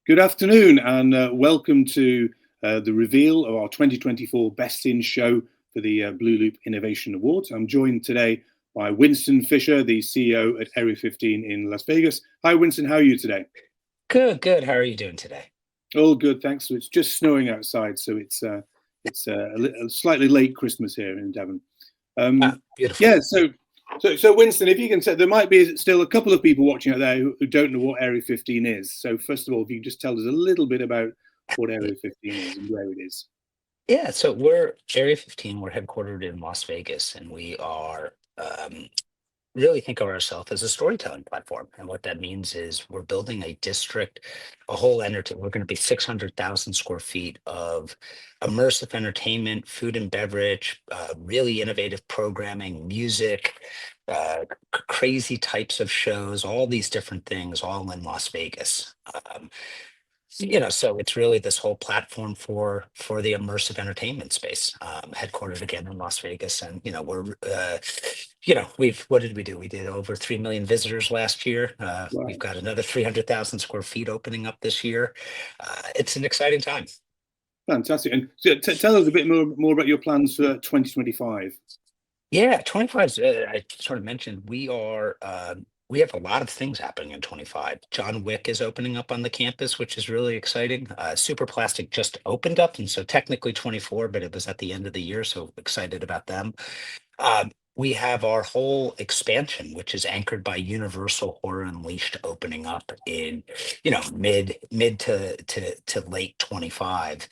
Good afternoon, and welcome to the reveal of our 2024 Best in Show for the blooloop Innovation Awards. I'm joined today by Winston Fisher, the CEO at AREA15 in Las Vegas. Hi, Winston. How are you today? Good, good. How are you doing today? All good, thanks. So it's just snowing outside, so it's a slightly late Christmas here in Devon. Ah, beautiful. Yeah, so Winston, if you can say, there might be still a couple of people watching out there who don't know what AREA15 is. So first of all, if you can just tell us a little bit about what AREA15 is and where it is. Yeah, so we're Area 15. We're headquartered in Las Vegas, and we are really think of ourselves as a storytelling platform. And what that means is we're building a district, a whole entertainment. We're going to be 600,000 square feet of immersive entertainment, food and beverage, really innovative programming, music, crazy types of shows, all these different things, all in Las Vegas. So it's really this whole platform for the immersive entertainment space, headquartered again in Las Vegas. And we've what did we do? We did over 3 million visitors last year. We've Wow, got another 300,000 square feet opening up this year. It's an exciting time. fantastic. And so tell us a bit more about your plans for 2025. Yeah, 25 is, I sort of mentioned we have a lot of things happening in 25. John Wick is opening up on the campus, which is really exciting. Super Plastic just opened up, and so technically 24, but it was at the end of the year, so excited about them. We have our whole expansion, which is anchored by Universal Horror Unleashed opening up in, mid to late 25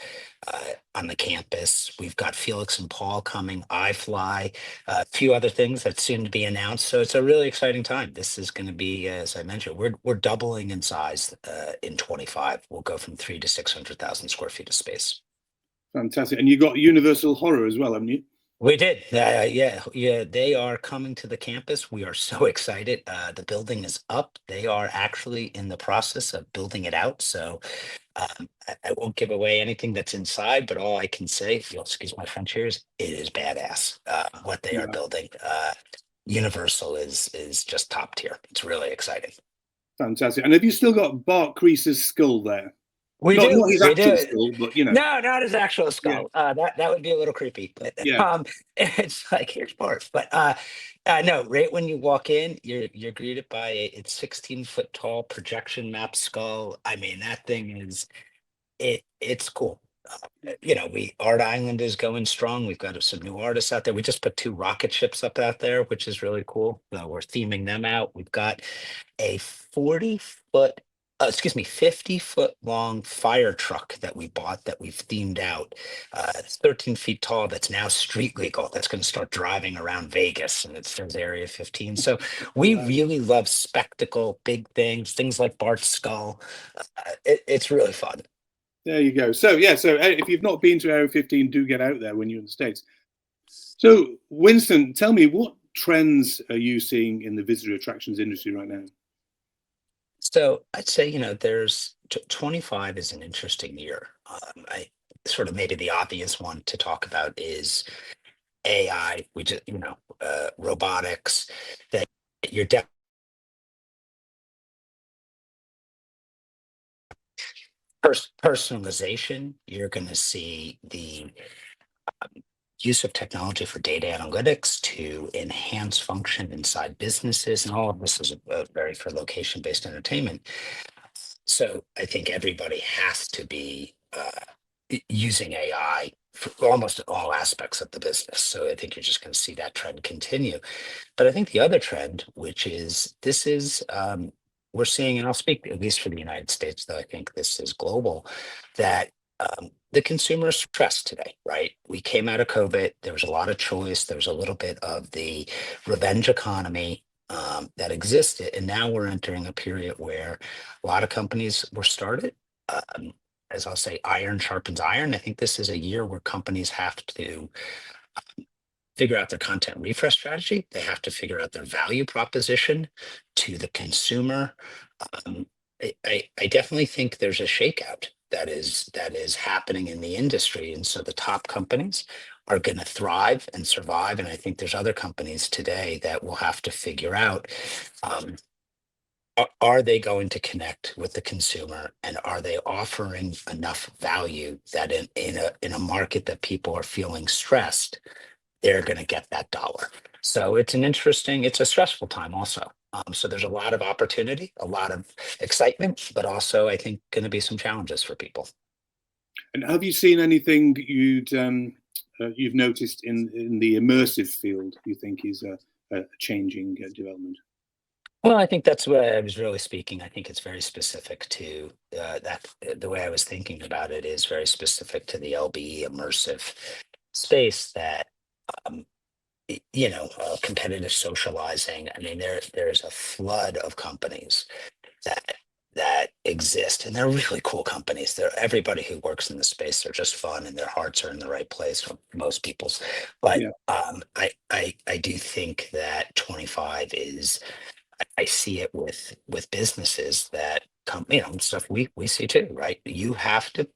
on the campus. We've got Felix and Paul coming, iFly, a few other things that soon to be announced. So it's a really exciting time. This is going to be, as I mentioned, we're doubling in size in 25. We'll go from 3 to 600,000 square feet of space. Fantastic. And you got Universal Horror as well, haven't you? We did. Yeah. They are coming to the campus. We are so excited. The building is up. They are actually in the process of building it out. So I won't give away anything that's inside, but all I can say, if you'll excuse my French here, is it is badass. What they are Yeah, building. Universal is just top tier. It's really exciting. fantastic. And have you still got Bart Crease's skull there? We Not do. his We actual do. skull, but you know. No, not his actual Yeah, skull. That would be a little creepy. But yeah. it's like here's part. But no, right when you walk in, you're greeted by it's 16-foot tall projection map skull. I mean, that thing is it's cool. We Art Island is going strong. We've got some new artists out there. We just put two rocket ships up out there, which is really cool. We're theming them out. We've got a 40-foot, excuse me, 50-foot long fire truck that we bought that we've themed out. It's 13 feet tall. That's now street legal. That's going to start driving around Vegas, and it says Area 15. So we Wow. really love spectacle, big things like Bart's skull. It's really fun. There you go. So yeah, so if you've not been to AREA15, do get out there when you're in the States. So Winston, tell me, what trends are you seeing in the visitor attractions industry right now? So I'd say, there's 25 is an interesting year. I sort of maybe the obvious one to talk about is AI. We just, robotics. That you're definitely personalization. You're going to see the use of technology for data analytics to enhance function inside businesses, and all of this is very for location-based entertainment. So I think everybody has to be using AI for almost all aspects of the business. So I think you're just going to see that trend continue. But I think the other trend, which is this is we're seeing, and I'll speak at least for the United States, though I think this is global, that the consumer is stressed today, right? We came out of COVID, there was a lot of choice, there was a little bit of the revenge economy that existed. And now we're entering a period where a lot of companies were started. As I'll say, iron sharpens iron. I think this is a year where companies have to figure out their content refresh strategy. They have to figure out their value proposition to the consumer. Um, I definitely think there's a shakeout that is happening in the industry, and so the top companies are going to thrive and survive. And I think there's other companies today that will have to figure out um, are they going to connect with the consumer, and are they offering enough value that in a market that people are feeling stressed, they're going to get that dollar. So it's a stressful time also. So there's a lot of opportunity, a lot of excitement, but also I think going to be some challenges for people. And have you seen anything you've noticed in the immersive field you think is a changing development? Well, I think that's what I was really speaking. I think it's very specific to that. The way I was thinking about it is very specific to the LBE immersive space that um, competitive socializing. I mean, there's a flood of companies that exist, and they're really cool companies. They're everybody who works in the space. They're just fun, and their hearts are in the right place for most people's. But Yeah, I do think that 25 is. I see it with businesses that come, stuff we see too, right? You have to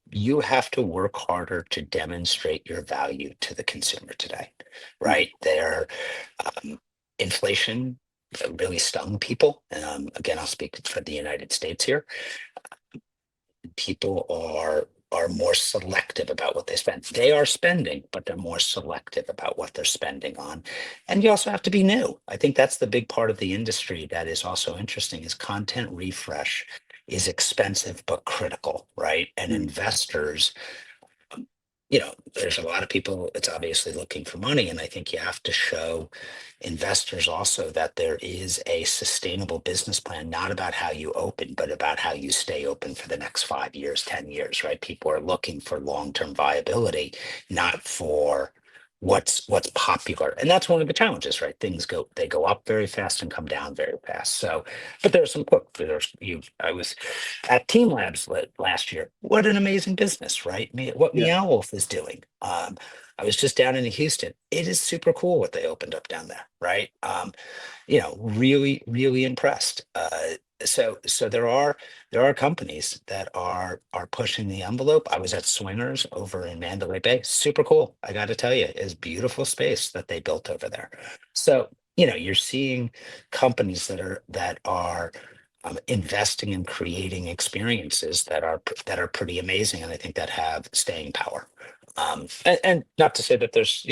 work harder to demonstrate your value to the consumer today, mm, right? Um, Inflation really stung people. Again, I'll speak for the United States here. People are more selective about what they spend. They are spending, but they're more selective about what they're spending on. And you also have to be new. I think that's the big part of the industry that is also interesting is content refresh is expensive but critical, right? And mm, investors, there's a lot of people, it's obviously looking for money. And I think you have to show investors also that there is a sustainable business plan, not about how you open, but about how you stay open for the next 5 years, 10 years, right? People are looking for long-term viability, not for what's popular. And that's one of the challenges, right? They go up very fast and come down very fast. So, but there's some look, I was at Team Labs last year. What an amazing business, right? What yeah, Meow Wolf is doing. I was just down in Houston. It is super cool what they opened up down there, right? Really, really impressed. So there are companies that are pushing the envelope. I was at Swingers over in Mandalay Bay. Super cool. I got to tell you, it's beautiful space that they built over there. So you're seeing companies that are investing in creating experiences that are pretty amazing, and I think that have staying power. And not to say that there's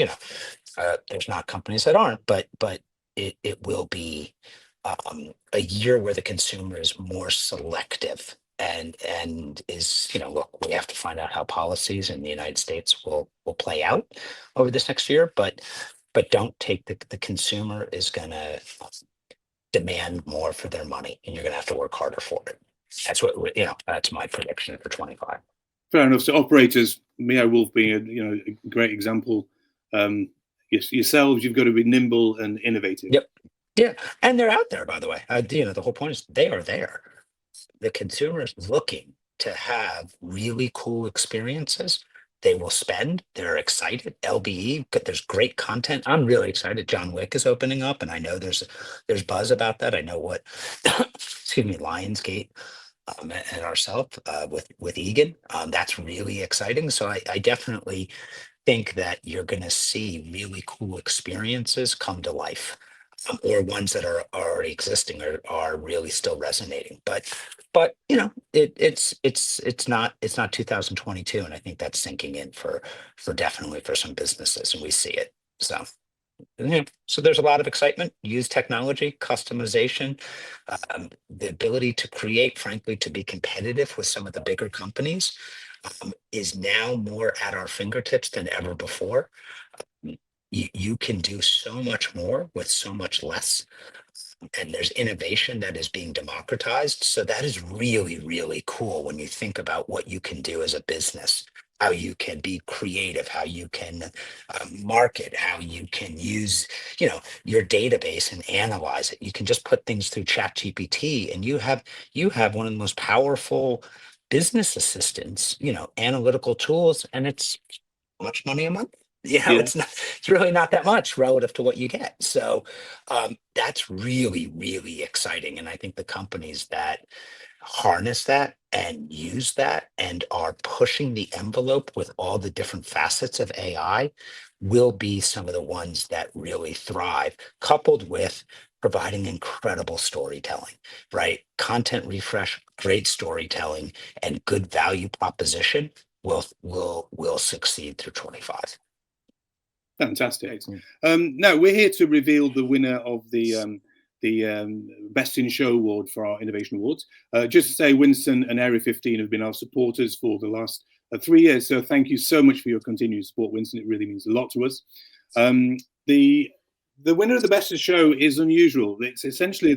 not companies that aren't, but it will be a year where the consumer is more selective and is, look, we have to find out how policies in the United States will play out over this next year, but don't take the consumer is going to demand more for their money, and you're going to have to work harder for it. That's my prediction for 25. fair enough. So operators, Meow Wolf being a great example. Yourselves, you've got to be nimble and innovative. Yep. Yeah. And they're out there, by the way. The whole point is they are there. The consumer is looking to have really cool experiences. They will spend. They're excited. LBE, there's great content. I'm really excited. John Wick is opening up, and I know there's buzz about that. I know what, excuse me, Lionsgate and ourselves with Egan. That's really exciting. So I definitely think that you're going to see really cool experiences come to life, or ones that are already existing are really still resonating. But it's not 2022, and I think that's sinking in for definitely for some businesses, and we see it. So yeah, so there's a lot of excitement. Use technology, customization, the ability to create, frankly, to be competitive with some of the bigger companies is now more at our fingertips than ever before. You can do so much more with so much less, and there's innovation that is being democratized. So that is really, really cool when you think about what you can do as a business, how you can be creative, how you can market, how you can use, your database and analyze it. You can just put things through Chat GPT, and you have one of the most powerful business assistants, analytical tools, and it's much money a month. Yeah, It's really not that much relative to what you get. So that's really, really exciting. And I think the companies that harness that and use that and are pushing the envelope with all the different facets of AI will be some of the ones that really thrive, coupled with providing incredible storytelling, right? Content refresh, great storytelling, and good value proposition will succeed through 25. Fantastic. Now we're here to reveal the winner of the Best in Show award for our Innovation Awards. Just to say, Winston and AREA15 have been our supporters for the last 3 years. So thank you so much for your continued support, Winston. It really means a lot to us. The winner of the Best in Show is unusual. It's essentially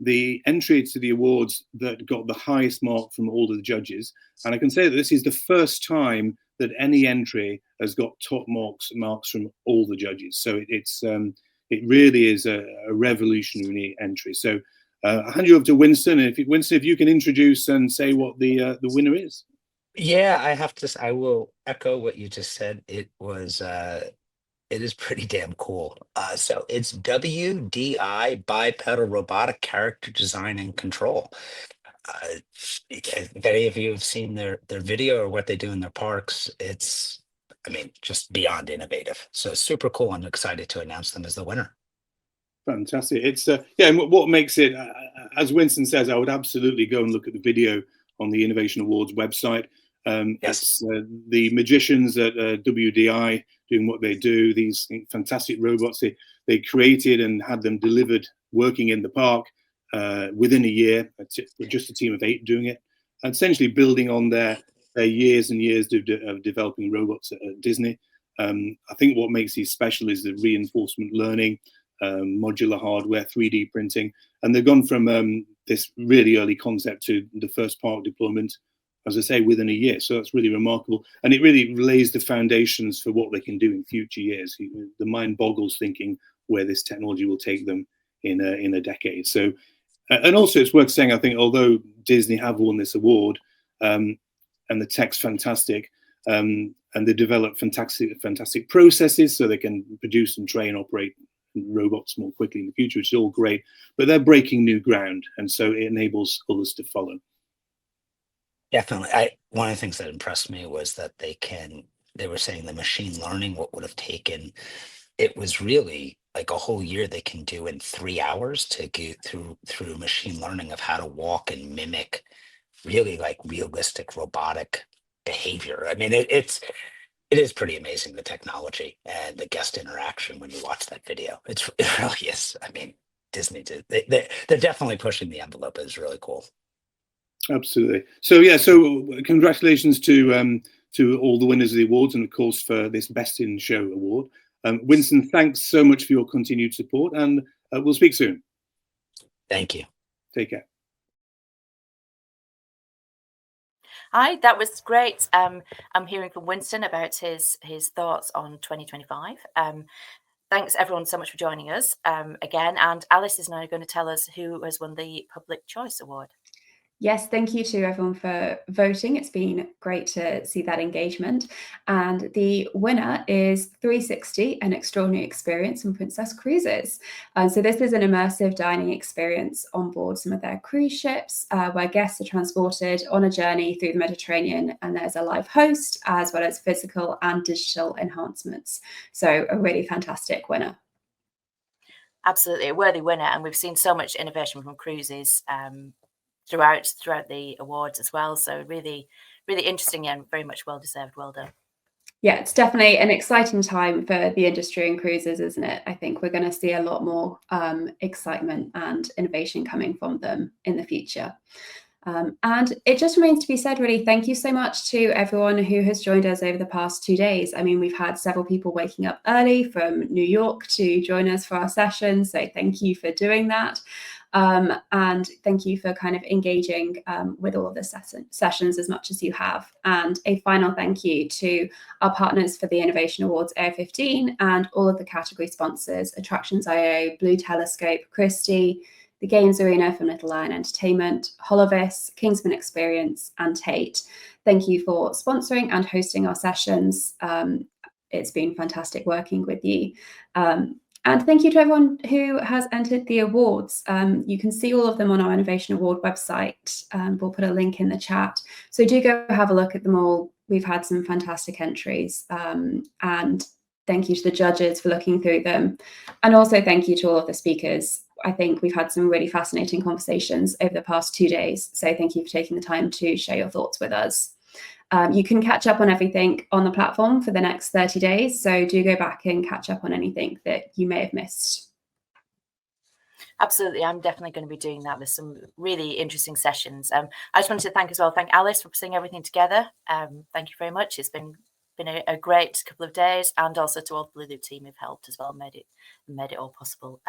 the entry to the awards that got the highest mark from all of the judges. And I can say that this is the first time that any entry has got top marks from all the judges. So it really is a revolutionary entry. So I'll hand you over to Winston. And Winston, if you can introduce and say what the winner is. Yeah, I will echo what you just said. It is pretty damn cool. So it's WDI bipedal robotic character design and control. If any of you have seen their video or what they do in their parks, it's, I mean, just beyond innovative. So super cool. I'm excited to announce them as the winner. Fantastic. It's yeah, and what makes it, as Winston says, I would absolutely go and look at the video on the Innovation Awards website. Yes. It's the magicians at WDI doing what they do. These fantastic robots they created and had them delivered working in the park within a year. Just a team of 8 doing it, and essentially building on their years and years of developing robots at Disney. I think what makes these special is the reinforcement learning, modular hardware, 3D printing, and they've gone from this really early concept to the first park deployment, as I say, within a year. So that's really remarkable. And it really lays the foundations for what they can do in future years. The mind boggles thinking where this technology will take them in a decade. So, and also it's worth saying, I think, although Disney have won this award, and the tech's fantastic, and they develop fantastic processes so they can produce and train, operate robots more quickly in the future, which is all great, but they're breaking new ground. And so it enables others to follow. Definitely. One of the things that impressed me was that they were saying the machine learning, what would have taken, it was really like a whole year they can do in 3 hours to get through machine learning of how to walk and mimic really like realistic robotic behavior. I mean, it is pretty amazing, the technology and the guest interaction when you watch that video. It really is. I mean, Disney they're definitely pushing the envelope. It's really cool. Absolutely. So yeah, so congratulations to all the winners of the awards, and of course for this Best in Show award. Winston, thanks so much for your continued support, and we'll speak soon. Thank you. Take care. Hi, that was great. I'm hearing from Winston about his thoughts on 2025. Thanks everyone so much for joining us again. And Alice is now going to tell us who has won the Public Choice Award. Yes, thank you to everyone for voting. It's been great to see that engagement. And the winner is 360, An Extraordinary Experience from Princess Cruises. So this is an immersive dining experience on board some of their cruise ships, where guests are transported on a journey through the Mediterranean, and there's a live host, as well as physical and digital enhancements. So a really fantastic winner. Absolutely, a worthy winner. And we've seen so much innovation from cruises throughout the awards as well. So really, really interesting and very much well deserved. Well done. Yeah, it's definitely an exciting time for the industry and cruises, isn't it? I think we're going to see a lot more excitement and innovation coming from them in the future. And it just remains to be said, really, thank you so much to everyone who has joined us over the past 2 days. I mean, we've had several people waking up early from New York to join us for our session. So thank you for doing that. And thank you for kind of engaging with all of the sessions as much as you have. And a final thank you to our partners for the Innovation Awards, AREA15, and all of the category sponsors, Attractions.io, Blue Telescope, Christie, the Games Arena from Little Lion Entertainment, Holovis, Kingsman Experience, and Tate. Thank you for sponsoring and hosting our sessions. It's been fantastic working with you. And thank you to everyone who has entered the awards. You can see all of them on our Innovation Award website. We'll put a link in the chat. So do go have a look at them all. We've had some fantastic entries. And thank you to the judges for looking through them. And also thank you to all of the speakers. I think we've had some really fascinating conversations over the past 2 days. So thank you for taking the time to share your thoughts with us. You can catch up on everything on the platform for the next 30 days. So do go back and catch up on anything that you may have missed. Absolutely, I'm definitely going to be doing that. There's some really interesting sessions. I just wanted to thank Alice for putting everything together. Thank you very much. It's been a great couple of days, and also to all the blooloop team who've helped as well, made it all possible.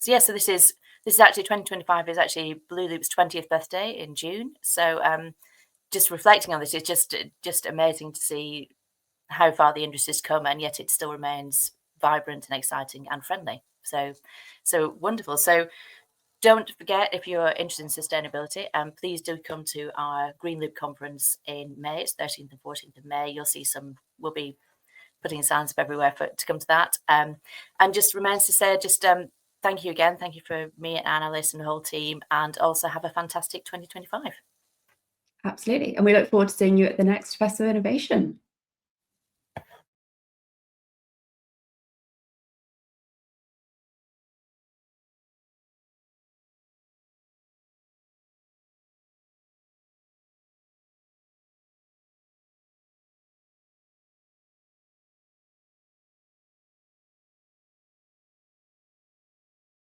So this is actually 2025 is actually blooloop's 20th birthday in June. So just reflecting on this, it's just amazing to see how far the industry's come, and yet it still remains vibrant and exciting and friendly. So wonderful. So don't forget, if you're interested in sustainability, please do come to our Green Loop conference in May. It's 13th and 14th of May. You'll see we'll be putting signs up everywhere to come to that. And just remains to say, thank you again. Thank you for me and Annalise and the whole team, and also have a fantastic 2025. Absolutely. And we look forward to seeing you at the next Festival of Innovation.